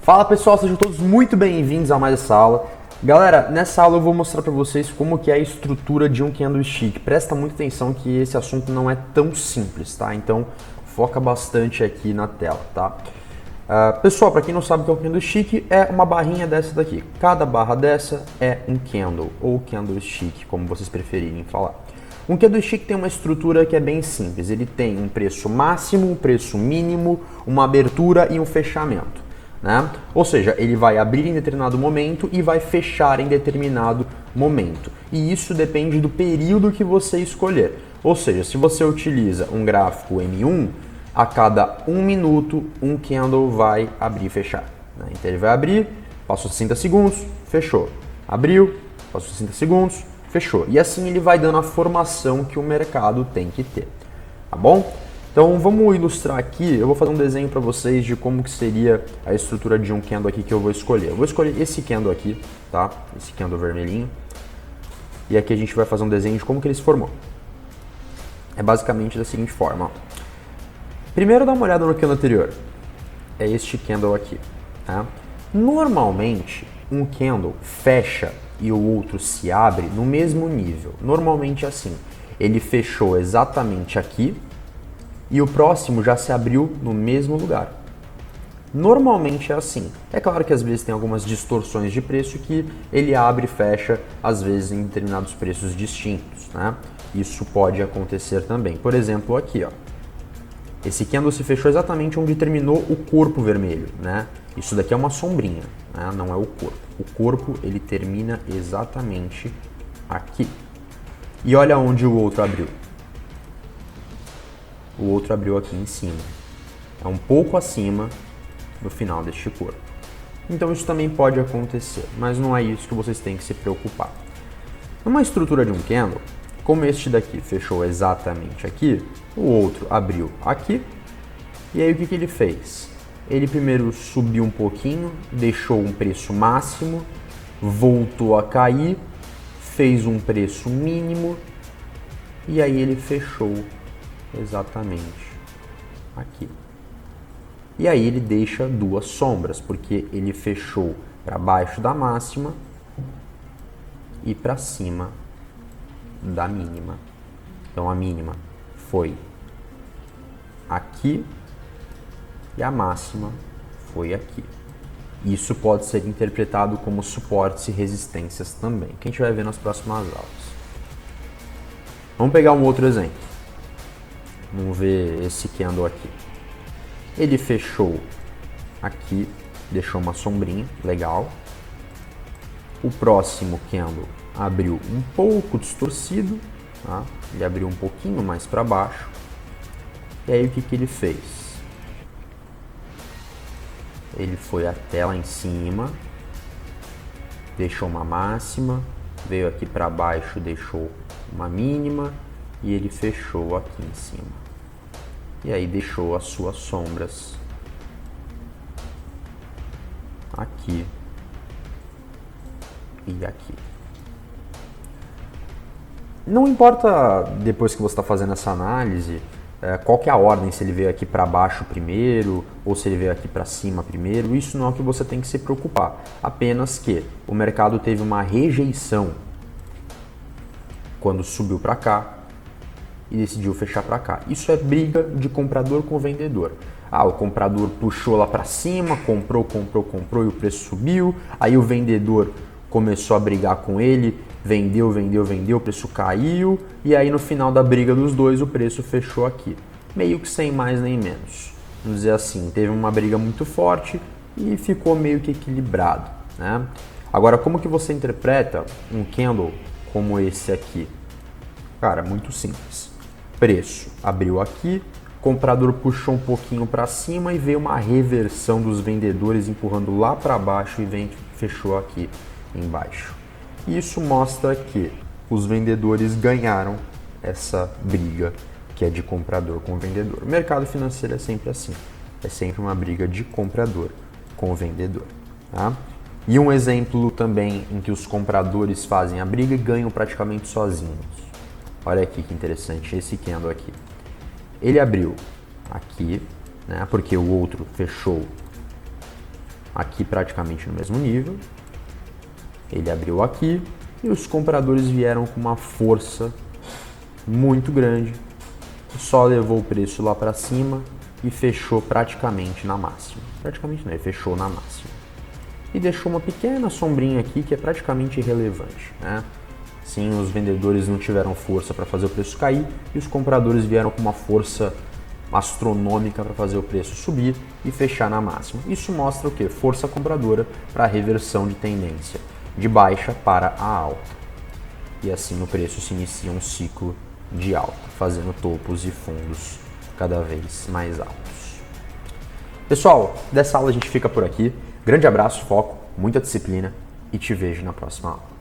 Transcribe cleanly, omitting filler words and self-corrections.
Fala pessoal, sejam todos muito bem-vindos a mais essa aula. Galera, nessa aula eu vou mostrar para vocês como que é a estrutura de um candlestick. Presta muita atenção que esse assunto não é tão simples, tá? Então foca bastante aqui na tela, tá? Pessoal, para quem não sabe o que é um candlestick, é uma barrinha dessa daqui. Cada barra dessa é um candle, ou candlestick, como vocês preferirem falar. Um candlestick tem uma estrutura que é bem simples. Ele tem um preço máximo, um preço mínimo, uma abertura e um fechamento. Né? Ou seja, ele vai abrir em determinado momento e vai fechar em determinado momento. E isso depende do período que você escolher. Ou seja, se você utiliza um gráfico M1, a cada 1 minuto um candle vai abrir e fechar. Né? Então ele vai abrir, passou 60 segundos, fechou. Abriu, passou 60 segundos, fechou. E assim ele vai dando a formação que o mercado tem que ter. Tá bom? Então vamos ilustrar aqui, eu vou fazer um desenho para vocês de como que seria a estrutura de um candle aqui que eu vou escolher. Eu vou escolher esse candle aqui, tá? Esse candle vermelhinho. E aqui a gente vai fazer um desenho de como que ele se formou. É basicamente da seguinte forma, ó. Primeiro dá uma olhada no candle anterior. É este candle aqui, tá? Normalmente, um candle fecha e o outro se abre no mesmo nível. Normalmente é assim. Ele fechou exatamente aqui, e o próximo já se abriu no mesmo lugar. Normalmente é assim. É claro que às vezes tem algumas distorções de preço que ele abre e fecha, às vezes em determinados preços distintos, né? Isso pode acontecer também. Por exemplo, aqui, ó. Esse candle se fechou exatamente onde terminou o corpo vermelho, né? Isso daqui é uma sombrinha, né? Não é o corpo. O corpo, ele termina exatamente aqui. E olha onde o outro abriu. O outro abriu aqui em cima. É um pouco acima do final deste corpo. Então isso também pode acontecer, mas não é isso que vocês têm que se preocupar. Numa estrutura de um candle, como este daqui fechou exatamente aqui, o outro abriu aqui, e aí o que ele fez? Ele primeiro subiu um pouquinho, deixou um preço máximo, voltou a cair, fez um preço mínimo, e aí ele fechou exatamente aqui. E aí ele deixa duas sombras, porque ele fechou para baixo da máxima e para cima da mínima. Então a mínima foi aqui e a máxima foi aqui. Isso pode ser interpretado como suportes e resistências também, que a gente vai ver nas próximas aulas. Vamos pegar um outro exemplo. Vamos ver esse candle aqui. Ele fechou aqui, deixou uma sombrinha, legal. O próximo candle abriu um pouco distorcido, tá? Ele abriu um pouquinho mais para baixo. E aí o que ele fez? Ele foi até lá em cima, deixou uma máxima, veio aqui para baixo, deixou uma mínima e ele fechou aqui em cima. E aí deixou as suas sombras aqui e aqui. Não importa depois que você está fazendo essa análise, qual que é a ordem, se ele veio aqui para baixo primeiro ou se ele veio aqui para cima primeiro, isso não é o que você tem que se preocupar. Apenas que o mercado teve uma rejeição quando subiu para cá e decidiu fechar para cá. Isso é briga de comprador com vendedor. O comprador puxou lá para cima, comprou e o preço subiu. Aí o vendedor começou a brigar com ele, vendeu, o preço caiu. E aí no final da briga dos dois o preço fechou aqui. Meio que sem mais nem menos. Vamos dizer assim, teve uma briga muito forte e ficou meio que equilibrado, né? Agora, como que você interpreta um candle como esse aqui? Cara, muito simples. Preço abriu aqui, comprador puxou um pouquinho para cima e veio uma reversão dos vendedores empurrando lá para baixo e fechou aqui embaixo. Isso mostra que os vendedores ganharam essa briga que é de comprador com vendedor. O mercado financeiro é sempre assim, é sempre uma briga de comprador com vendedor, tá? E um exemplo também em que os compradores fazem a briga e ganham praticamente sozinhos. Olha aqui que interessante, esse candle aqui. Ele abriu aqui, né, porque o outro fechou aqui praticamente no mesmo nível. Ele abriu aqui e os compradores vieram com uma força muito grande, só levou o preço lá para cima e fechou praticamente na máxima. Praticamente não, ele fechou na máxima. E deixou uma pequena sombrinha aqui que é praticamente irrelevante, né? Sim, os vendedores não tiveram força para fazer o preço cair e os compradores vieram com uma força astronômica para fazer o preço subir e fechar na máxima. Isso mostra o quê? Força compradora para reversão de tendência de baixa para a alta. E assim o preço se inicia um ciclo de alta, fazendo topos e fundos cada vez mais altos. Pessoal, dessa aula a gente fica por aqui. Grande abraço, foco, muita disciplina e te vejo na próxima aula.